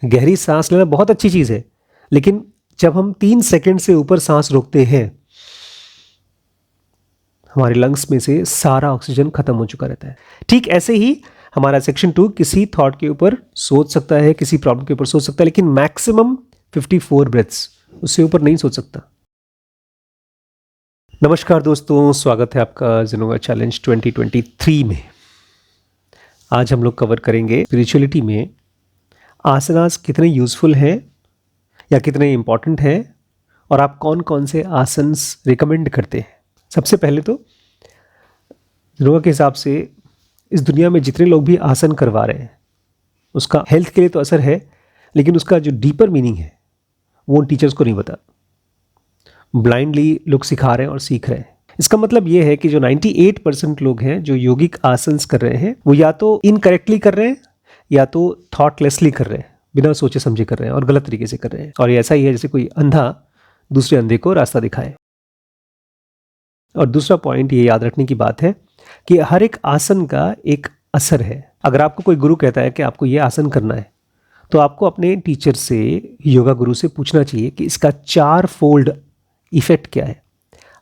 गहरी सांस लेना बहुत अच्छी चीज़ है, लेकिन जब हम 3 सेकंड से ऊपर सांस रोकते हैं, हमारे लंग्स में से सारा ऑक्सीजन खत्म हो चुका रहता है। ठीक ऐसे ही हमारा सेक्शन 2 किसी थॉट के ऊपर सोच सकता है, किसी प्रॉब्लम के ऊपर सोच सकता है, लेकिन मैक्सिमम 54 ब्रेथ्स, उससे ऊपर नहीं सोच सकता। नमस्कार दोस्तों, स्वागत है आपका ज़ेनोगा चैलेंज 2023 में। आज हम लोग कवर करेंगे स्पिरिचुअलिटी में आसनास कितने यूज़फुल हैं या कितने इम्पॉर्टेंट हैं, और आप कौन कौन से आसन्स रिकमेंड करते हैं। सबसे पहले तो ज़ेनोगा के हिसाब से इस दुनिया में जितने लोग भी आसन करवा रहे हैं, उसका हेल्थ के लिए तो असर है, लेकिन उसका जो डीपर मीनिंग है वो उन टीचर्स को नहीं पता। ब्लाइंडली लोग सिखा रहे हैं और सीख रहे हैं। इसका मतलब ये है कि जो 98% लोग हैं जो योगिक आसन्स कर रहे हैं, वो या तो इनकरेक्टली कर रहे हैं या तो थॉटलेसली कर रहे हैं, बिना सोचे समझे कर रहे हैं और गलत तरीके से कर रहे हैं। और ये ऐसा ही है जैसे कोई अंधा दूसरे अंधे को रास्ता दिखाए। और दूसरा पॉइंट ये याद रखने की बात है कि हर एक आसन का एक असर है। अगर आपको कोई गुरु कहता है कि आपको ये आसन करना है, तो आपको अपने टीचर से, योगा गुरु से पूछना चाहिए कि इसका 4 फोल्ड इफेक्ट क्या है।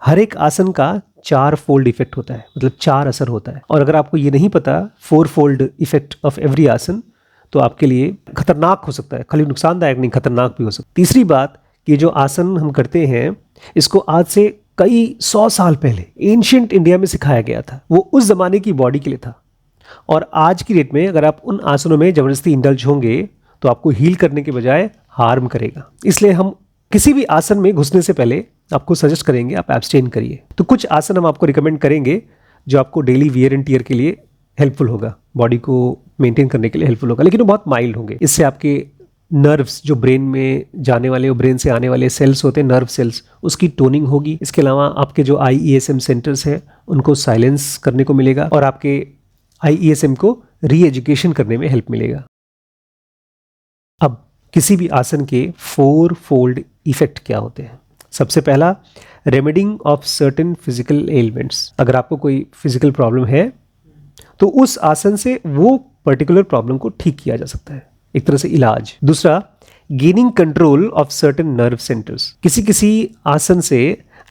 हर एक आसन का 4 फोल्ड इफेक्ट होता है, मतलब 4 असर होता है। और अगर आपको ये नहीं पता 4 फोल्ड इफेक्ट ऑफ एवरी आसन, तो आपके लिए खतरनाक हो सकता है। खाली नुकसानदायक नहीं, खतरनाक भी हो सकता है। तीसरी बात कि जो आसन हम करते हैं, इसको आज से कई 100 साल पहले एंशिएंट इंडिया में सिखाया गया था। वो उस जमाने की बॉडी के लिए था। और आज की डेट में अगर आप उन आसनों में ज़बरदस्ती इंडल्ज होंगे तो आपको हील करने के बजाय हार्म करेगा। इसलिए हम किसी भी आसन में घुसने से पहले आपको सजेस्ट करेंगे आप एब्सटेन करिए। तो कुछ आसन हम आपको रिकमेंड करेंगे जो आपको डेली वियर एंड टियर के लिए हेल्पफुल होगा, बॉडी को मेंटेन करने के लिए हेल्पफुल होगा, लेकिन वो बहुत माइल्ड होंगे। इससे आपके नर्व्स जो ब्रेन में जाने वाले, वो ब्रेन से आने वाले सेल्स होते हैं, नर्व सेल्स, उसकी टोनिंग होगी। इसके अलावा आपके जो IESM सेंटर्स हैं उनको साइलेंस करने को मिलेगा और आपके IESM को री एजुकेशन करने में हेल्प मिलेगा। अब किसी भी आसन के 4 फोल्ड इफेक्ट क्या होते हैं। सबसे पहला, रेमेडिंग ऑफ सर्टेन फिजिकल एलिमेंट्स। अगर आपको कोई फिजिकल प्रॉब्लम है तो उस आसन से वो पर्टिकुलर प्रॉब्लम को ठीक किया जा सकता है, एक तरह से इलाज। दूसरा, gaining control of certain nerve centres. किसी किसी आसन से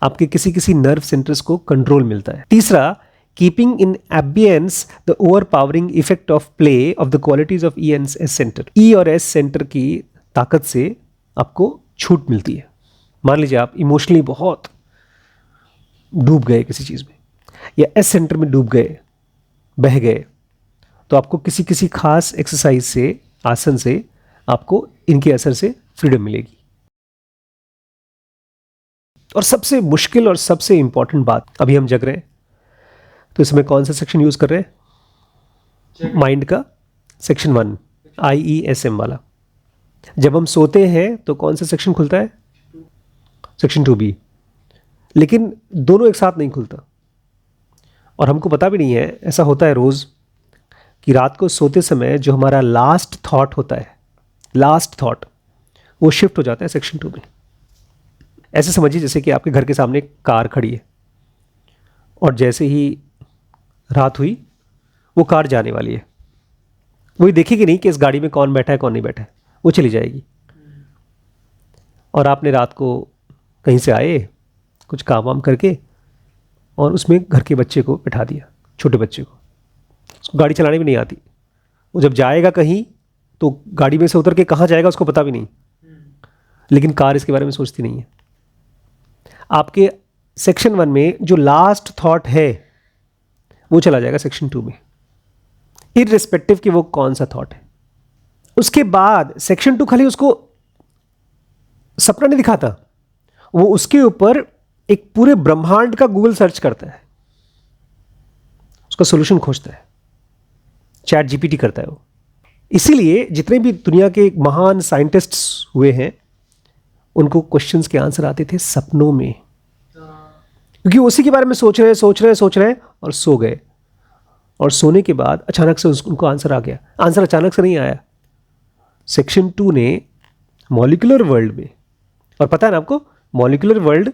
आपके किसी किसी नर्व सेंटर्स को कंट्रोल मिलता है। तीसरा, keeping in abeyance the overpowering effect of play of the qualities of E and S centre. E और S सेंटर की ताकत से आपको छूट मिलती है। मान लीजिए आप इमोशनली बहुत डूब गए किसी चीज़ में, या S सेंटर में डूब गए, बह गए, तो आपको किसी किसी खास एक्सरसाइज से, आसन से आपको इनके असर से फ्रीडम मिलेगी। और सबसे मुश्किल और सबसे इंपॉर्टेंट बात, अभी हम जग रहे हैं तो इसमें कौन सा सेक्शन यूज कर रहे हैं? माइंड का सेक्शन 1 IESM वाला। जब हम सोते हैं तो कौन सा सेक्शन खुलता है? Section 2B। लेकिन दोनों एक साथ नहीं खुलता, और हमको पता भी नहीं है। ऐसा होता है रोज कि रात को सोते समय जो हमारा लास्ट थॉट होता है, लास्ट थॉट, वो शिफ्ट हो जाता है सेक्शन 2 में। ऐसे समझिए जैसे कि आपके घर के सामने एक कार खड़ी है, और जैसे ही रात हुई वो कार जाने वाली है। वो देखेगी नहीं कि इस गाड़ी में कौन बैठा है कौन नहीं बैठा है, वो चली जाएगी। और आपने रात को कहीं से आए, कुछ काम वाम करके, और उसमें घर के बच्चे को बैठा दिया, छोटे बच्चे को। उसको गाड़ी चलाने भी नहीं आती। वो जब जाएगा कहीं तो गाड़ी में से उतर के कहाँ जाएगा उसको पता भी नहीं, लेकिन कार इसके बारे में सोचती नहीं है। आपके सेक्शन 1 में जो लास्ट थॉट है वो चला जाएगा सेक्शन 2 में, इररिस्पेक्टिव कि वो कौन सा थॉट है। उसके बाद सेक्शन 2 खाली उसको सपना नहीं दिखाता, वो उसके ऊपर एक पूरे ब्रह्मांड का गूगल सर्च करता है, उसका सॉल्यूशन खोजता है, चैट GPT करता है वो। इसीलिए जितने भी दुनिया के महान साइंटिस्ट्स हुए हैं, उनको क्वेश्चंस के आंसर आते थे सपनों में, क्योंकि उसी के बारे में सोच रहे हैं और सो गए। और सोने के बाद अचानक से उनको आंसर आ गया। आंसर अचानक से नहीं आया, सेक्शन 2 ने मॉलिक्यूलर वर्ल्ड में, और पता है ना आपको, मॉलिक्यूलर वर्ल्ड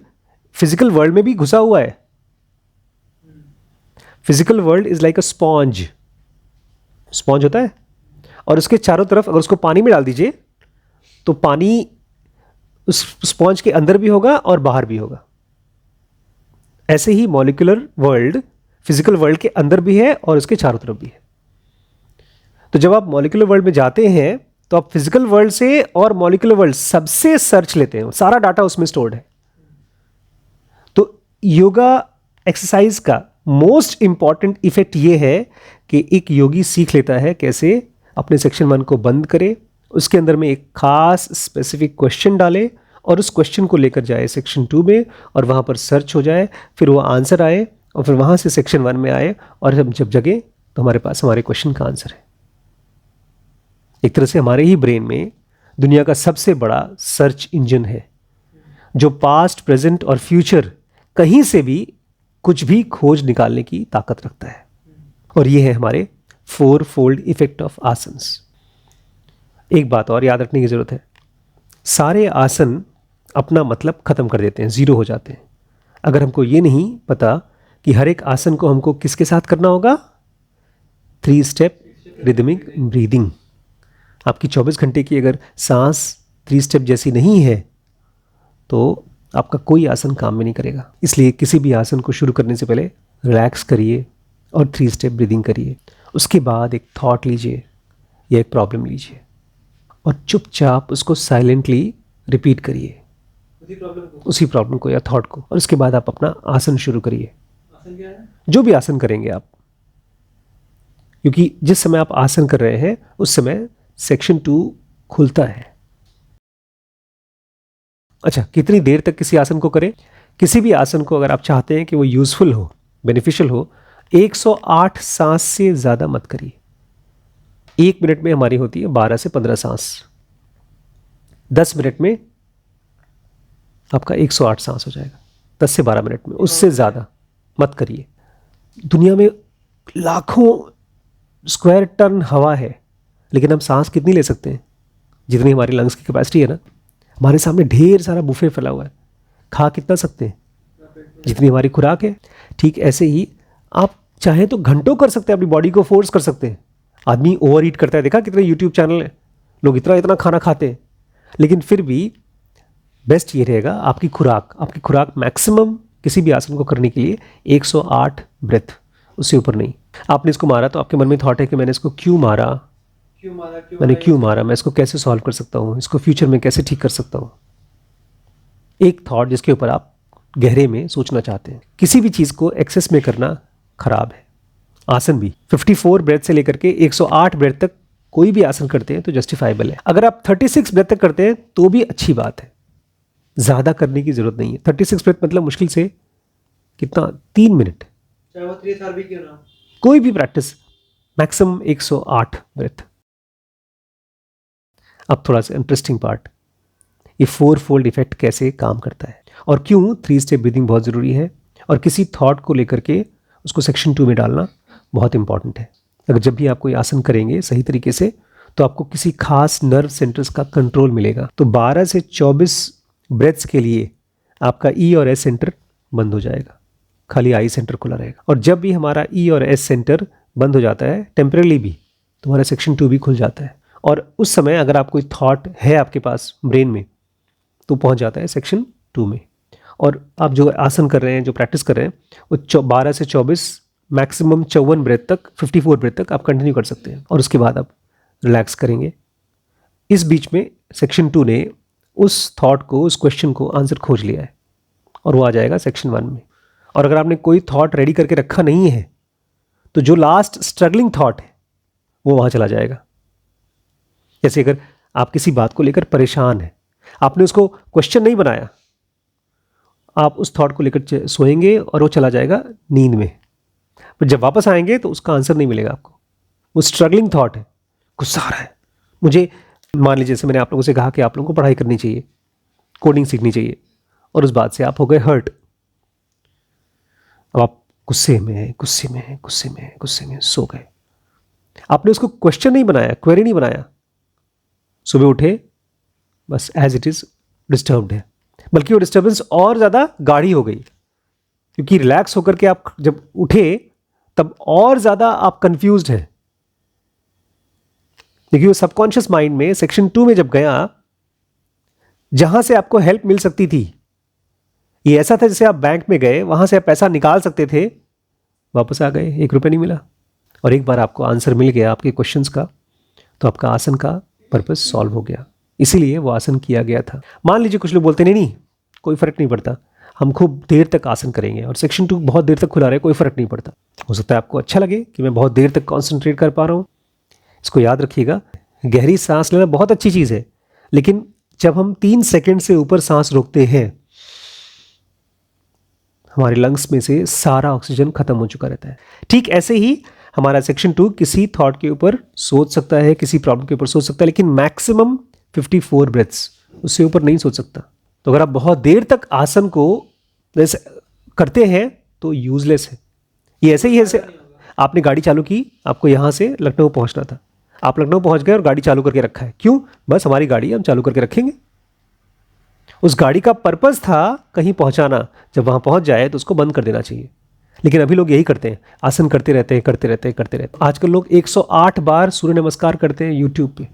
फिजिकल वर्ल्ड में भी घुसा हुआ है। Physical world is like a sponge होता है, और उसके चारों तरफ अगर उसको पानी में डाल दीजिए तो पानी उस स्पॉन्ज के अंदर भी होगा और बाहर भी होगा। ऐसे ही मॉलिक्यूलर वर्ल्ड फिजिकल वर्ल्ड के अंदर भी है और उसके चारों तरफ भी है। तो जब आप मॉलिक्यूलर वर्ल्ड में जाते हैं तो आप फिजिकल वर्ल्ड से और मॉलिक्यूलर वर्ल्ड सबसे सर्च लेते हैं, सारा डाटा उसमें स्टोर्ड है। तो योगा एक्सरसाइज का मोस्ट इंपॉर्टेंट इफेक्ट ये है कि एक योगी सीख लेता है कैसे अपने सेक्शन 1 को बंद करे, उसके अंदर में एक खास स्पेसिफिक क्वेश्चन डाले और उस क्वेश्चन को लेकर जाए सेक्शन 2 में और वहाँ पर सर्च हो जाए, फिर वो आंसर आए और फिर वहाँ से सेक्शन 1 में आए और जब जगह तो हमारे पास हमारे क्वेश्चन का आंसर है। एक तरह से हमारे ही ब्रेन में दुनिया का सबसे बड़ा सर्च इंजन है जो पास्ट, प्रेजेंट और फ्यूचर कहीं से भी कुछ भी खोज निकालने की ताकत रखता है। और ये है हमारे 4-fold इफेक्ट ऑफ आसन्स। एक बात और याद रखने की जरूरत है, सारे आसन अपना मतलब खत्म कर देते हैं, जीरो हो जाते हैं अगर हमको ये नहीं पता कि हर एक आसन को हमको किसके साथ करना होगा। 3 स्टेप रिदमिक ब्रीदिंग। आपकी 24 घंटे की अगर सांस 3 स्टेप जैसी नहीं है तो आपका कोई आसन काम में नहीं करेगा। इसलिए किसी भी आसन को शुरू करने से पहले रिलैक्स करिए और 3 स्टेप ब्रीदिंग करिए। उसके बाद एक थॉट लीजिए या एक प्रॉब्लम लीजिए और चुपचाप उसको साइलेंटली रिपीट करिए, उसी प्रॉब्लम को या थॉट को, और उसके बाद आप अपना आसन शुरू करिए। आसन क्या है? जो भी आसन करेंगे आप, क्योंकि जिस समय आप आसन कर रहे हैं उस समय सेक्शन 2 खुलता है। अच्छा, कितनी देर तक किसी आसन को करें? किसी भी आसन को अगर आप चाहते हैं कि वो यूजफुल हो, बेनिफिशियल हो, 108 सांस से ज़्यादा मत करिए। 1 मिनट में हमारी होती है 12 से 15 सांस, 10 मिनट में आपका 108 सांस हो जाएगा। 10 से 12 मिनट में, उससे ज़्यादा मत करिए। दुनिया में लाखों स्क्वायर टन हवा है, लेकिन हम सांस कितनी ले सकते हैं? जितनी हमारी लंग्स की कैपेसिटी है ना। हमारे सामने ढेर सारा बुफे फैला हुआ है, खा कितना सकते हैं? जितनी हमारी खुराक है। ठीक ऐसे ही आप चाहे तो घंटों कर सकते हैं, अपनी बॉडी को फोर्स कर सकते हैं। आदमी ओवर ईट करता है, देखा कितने यूट्यूब चैनल हैं, लोग इतना इतना खाना खाते हैं, लेकिन फिर भी बेस्ट ये रहेगा आपकी खुराक मैक्सिमम किसी भी आसन को करने के लिए 108 ब्रेथ, उससे ऊपर नहीं। आपने इसको मारा तो आपके मन में थॉट है कि मैंने इसको क्यों मारा, मैं इसको कैसे सॉल्व कर सकता हूँ, इसको फ्यूचर में कैसे ठीक कर सकता हूँ। एक थॉट जिसके ऊपर आप गहरे में सोचना चाहते हैं। किसी भी चीज़ को एक्सेस में करना खराब है। आसन भी 54 ब्रेथ से लेकर के 108 ब्रेथ तक कोई भी आसन करते हैं तो जस्टिफाइबल है। अगर आप 36 ब्रेथ तक करते हैं तो भी अच्छी बात है, ज़्यादा करने की ज़रूरत नहीं है। 36 ब्रेथ मतलब मुश्किल से कितना, 3 मिनट, चाहे वो 3 साल भी क्यों ना, कोई भी प्रैक्टिस, मैक्सिमम 108 ब्रेथ। अब थोड़ा सा इंटरेस्टिंग पार्ट, ये 4-fold इफेक्ट कैसे काम करता है और क्यों 3 स्टेप ब्रीदिंग बहुत ज़रूरी है, और किसी थॉट को लेकर के उसको सेक्शन 2 में डालना बहुत इंपॉर्टेंट है। अगर जब भी आप कोई आसन करेंगे सही तरीके से तो आपको किसी खास नर्व सेंटर्स का कंट्रोल मिलेगा। तो 12 से 24 ब्रेथ्स के लिए आपका ई और एस सेंटर बंद हो जाएगा, खाली आई सेंटर खुला रहेगा। और जब भी हमारा ई और एस सेंटर बंद हो जाता है टेम्परेली भी, तो हमारा सेक्शन 2 भी खुल जाता है। और उस समय अगर आप कोई थॉट है आपके पास ब्रेन में तो पहुंच जाता है सेक्शन 2 में। और आप जो आसन कर रहे हैं, जो प्रैक्टिस कर रहे हैं, वो 12 से 24 मैक्सिमम 54 ब्रेथ तक, 54 ब्रेथ तक आप कंटिन्यू कर सकते हैं और उसके बाद आप रिलैक्स करेंगे। इस बीच में सेक्शन 2 ने उस थॉट को, उस क्वेश्चन को आंसर खोज लिया है और वो आ जाएगा सेक्शन 1 में। और अगर आपने कोई थॉट रेडी करके रखा नहीं है तो जो लास्ट स्ट्रगलिंग थॉट है वो वहाँ चला जाएगा। जैसे अगर आप किसी बात को लेकर परेशान हैं, आपने उसको क्वेश्चन नहीं बनाया, आप उस थॉट को लेकर सोएंगे और वो चला जाएगा नींद में। पर जब वापस आएंगे तो उसका आंसर नहीं मिलेगा आपको। वो स्ट्रगलिंग थॉट है, गुस्सा आ रहा है मुझे, मान लीजिए जैसे मैंने आप लोगों से कहा कि आप लोगों को पढ़ाई करनी चाहिए, कोडिंग सीखनी चाहिए, और उस बात से आप हो गए हर्ट। अब आप गुस्से में सो गए। आपने उसको क्वेश्चन नहीं बनाया, क्वेरी नहीं बनाया, सुबह उठे बस एज इट इज डिस्टर्ब्ड है, बल्कि वो डिस्टर्बेंस और ज़्यादा गाढ़ी हो गई, क्योंकि रिलैक्स होकर के आप जब उठे तब और ज़्यादा आप कंफ्यूज्ड हैं। देखिए वो सबकॉन्शियस माइंड में सेक्शन 2 में जब गया जहां से आपको हेल्प मिल सकती थी। ये ऐसा था जैसे आप बैंक में गए, वहां से आप पैसा निकाल सकते थे, वापस आ गए, 1 रुपये नहीं मिला, और एक बार आपको आंसर मिल गया आपके क्वेश्चंस का, तो आपका आसन का पर्पस सॉल्व हो गया। इसीलिए वो आसन किया गया था। मान लीजिए कुछ लोग बोलते नहीं नहीं कोई फर्क नहीं पड़ता, हम खूब देर तक आसन करेंगे, और सेक्शन 2 बहुत देर तक खुला रहे, कोई फर्क नहीं पड़ता। हो सकता है आपको अच्छा लगे कि मैं बहुत देर तक कॉन्सेंट्रेट कर पा रहा हूँ। इसको याद रखिएगा, गहरी सांस लेना बहुत अच्छी चीज़ है, लेकिन जब हम 3 सेकंड से ऊपर सांस रोकते हैं, हमारे लंग्स में से सारा ऑक्सीजन खत्म हो चुका रहता है। ठीक ऐसे ही हमारा सेक्शन 2 किसी थॉट के ऊपर सोच सकता है, किसी प्रॉब्लम के ऊपर सोच सकता है, लेकिन मैक्सिमम 54 ब्रेथ्स, उससे ऊपर नहीं सोच सकता। तो अगर आप बहुत देर तक आसन को करते हैं तो यूजलेस है। ये ऐसे ही है, जैसे आपने गाड़ी चालू की, आपको यहाँ से लखनऊ पहुँचना था, आप लखनऊ पहुँच गए और गाड़ी चालू करके रखा है। क्यों? बस हमारी गाड़ी हम चालू करके रखेंगे। उस गाड़ी का पर्पस था कहीं पहुँचाना, जब वहाँ पहुँच जाए तो उसको बंद कर देना चाहिए। लेकिन अभी लोग यही करते हैं, आसन करते रहते हैं, करते रहते हैं, करते रहते हैं। आजकल लोग 108 बार सूर्य नमस्कार करते हैं यूट्यूब पे।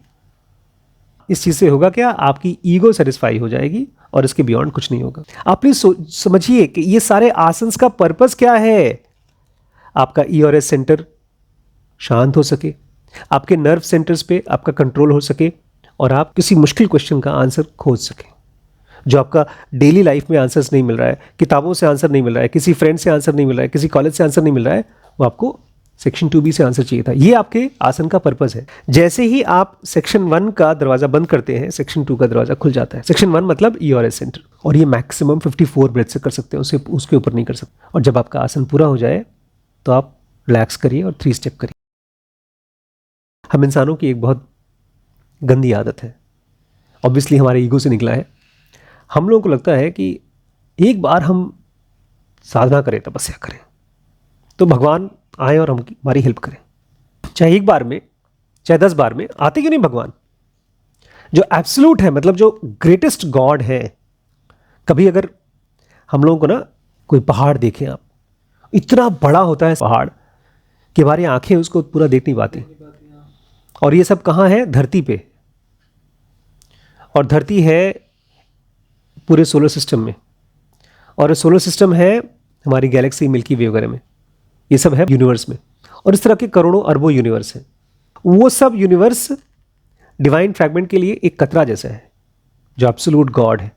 इस चीज़ से होगा क्या? आपकी ईगो सेटिस्फाई हो जाएगी और इसके बियॉन्ड कुछ नहीं होगा। आप प्लीज समझिए कि ये सारे आसन्स का पर्पस क्या है। आपका ई और एस सेंटर शांत हो सके, आपके नर्व सेंटर्स पे आपका कंट्रोल हो सके, और आप किसी मुश्किल क्वेश्चन का आंसर खोज सकें जो आपका डेली लाइफ में आंसर्स नहीं मिल रहा है, किताबों से आंसर नहीं मिल रहा है, किसी फ्रेंड से आंसर नहीं मिल रहा है, किसी कॉलेज से आंसर नहीं मिल रहा है, वो आपको सेक्शन 2B से आंसर चाहिए था। ये आपके आसन का पर्पस है। जैसे ही आप सेक्शन 1 का दरवाजा बंद करते हैं, सेक्शन 2 का दरवाजा खुल जाता है। सेक्शन 1 मतलब ई और एस सेंटर, और ये मैक्सिमम 54 ब्रेथ से कर सकते हैं, उसके ऊपर नहीं कर सकते। और जब आपका आसन पूरा हो जाए तो आप रिलैक्स करिए और 3 स्टेप करिए। हम इंसानों की एक बहुत गंदी आदत है, ऑब्वियसली हमारे ईगो से निकला है। हम लोगों को लगता है कि एक बार हम साधना करें, तपस्या करें, तो भगवान आए और हमारी हेल्प करें। चाहे एक बार में, चाहे 10 बार में, आते क्यों नहीं भगवान? जो एब्सोल्यूट है, मतलब जो ग्रेटेस्ट गॉड है। कभी अगर हम लोगों को ना कोई पहाड़ देखें, आप, इतना बड़ा होता है पहाड़ कि हमारी आंखें उसको पूरा देख नहीं पाती। और ये सब कहाँ है? धरती पे। और धरती है पूरे सोलर सिस्टम में, और सोलर सिस्टम है हमारी गैलेक्सी मिल्की वे वगैरह में, ये सब है यूनिवर्स में। और इस तरह के करोड़ों अरबों यूनिवर्स हैं। वो सब यूनिवर्स डिवाइन फ्रैगमेंट के लिए एक कतरा जैसा है, जो एब्सोल्यूट गॉड है।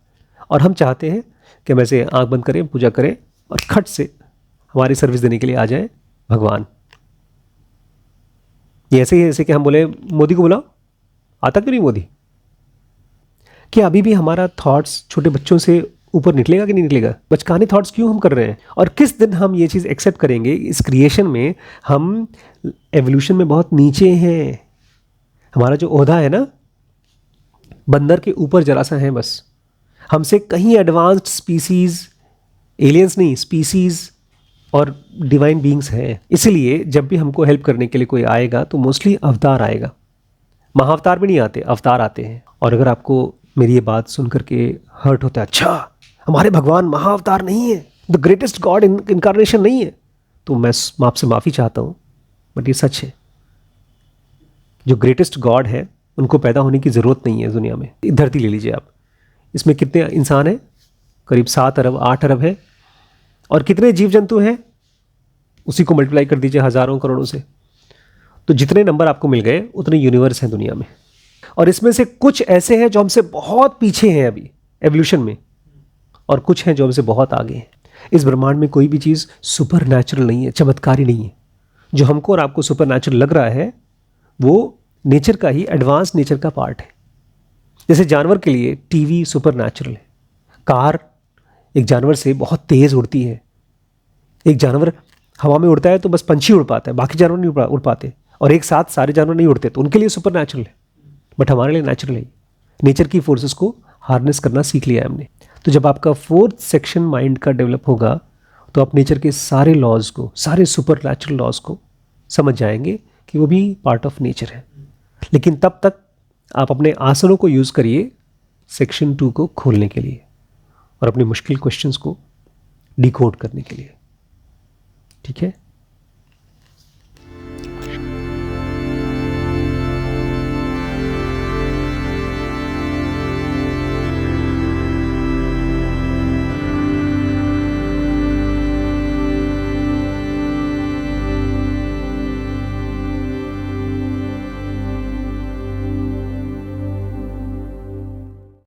और हम चाहते हैं कि हम ऐसे आंख बंद करें, पूजा करें, और खट से हमारी सर्विस देने के लिए आ जाए भगवान। ये ऐसे ही जैसे कि हम बोले मोदी को बुलाओ, आता क्यों नहीं मोदी? क्या अभी भी हमारा थॉट्स छोटे बच्चों से ऊपर निकलेगा कि नहीं निकलेगा? बचकाने थॉट्स क्यों हम कर रहे हैं? और किस दिन हम ये चीज़ एक्सेप्ट करेंगे? इस क्रिएशन में हम एवोल्यूशन में बहुत नीचे हैं। हमारा जो ओहदा है ना, बंदर के ऊपर जरा सा है बस। हमसे कहीं एडवांस्ड स्पीसीज, एलियंस नहीं, स्पीसीज और डिवाइन बीइंग्स हैं। इसलिए जब भी हमको हेल्प करने के लिए कोई आएगा तो मोस्टली अवतार आएगा। महाअवतार भी नहीं आते, अवतार आते हैं। और अगर आपको मेरी ये बात सुन करके हर्ट होता है, अच्छा हमारे भगवान महाअवतार नहीं है, द ग्रेटेस्ट गॉड इनकारनेशन नहीं है, तो मैं आपसे माफ़ी चाहता हूँ, बट ये सच है। जो ग्रेटेस्ट गॉड है उनको पैदा होने की ज़रूरत नहीं है दुनिया में। धरती ले लीजिए आप, इसमें कितने इंसान हैं? करीब 7 अरब 8 अरब है। और कितने जीव जंतु हैं? उसी को मल्टीप्लाई कर दीजिए हज़ारों करोड़ों से, तो जितने नंबर आपको मिल गए उतने यूनिवर्स हैं दुनिया में। और इसमें से कुछ ऐसे हैं जो हमसे बहुत पीछे हैं अभी एवोल्यूशन में, और कुछ हैं जो हमसे बहुत आगे हैं। इस ब्रह्मांड में कोई भी चीज़ सुपर नेचुरल नहीं है, चमत्कारी नहीं है। जो हमको और आपको सुपर नेचुरल लग रहा है वो नेचर का ही एडवांस नेचर का पार्ट है। जैसे जानवर के लिए टीवी सुपर नेचुरल है, कार एक जानवर से बहुत तेज़ उड़ती है। एक जानवर हवा में उड़ता है तो बस पंछी उड़ पाता है, बाकी जानवर नहीं उड़ पाते, और एक साथ सारे जानवर नहीं उड़ते, तो उनके लिए सुपर नेचुरल है। बट हमारे लिए नेचुरल है। नेचर की फोर्सेस को हार्नेस करना सीख लिया है हमने। तो जब आपका 4th सेक्शन माइंड का डेवलप होगा तो आप नेचर के सारे लॉज को, सारे सुपर नेचुरल लॉज को समझ जाएंगे कि वो भी पार्ट ऑफ नेचर है। लेकिन तब तक आप अपने आसनों को यूज़ करिए सेक्शन 2 को खोलने के लिए और अपने मुश्किल क्वेश्चंस को डिकोड करने के लिए। ठीक है?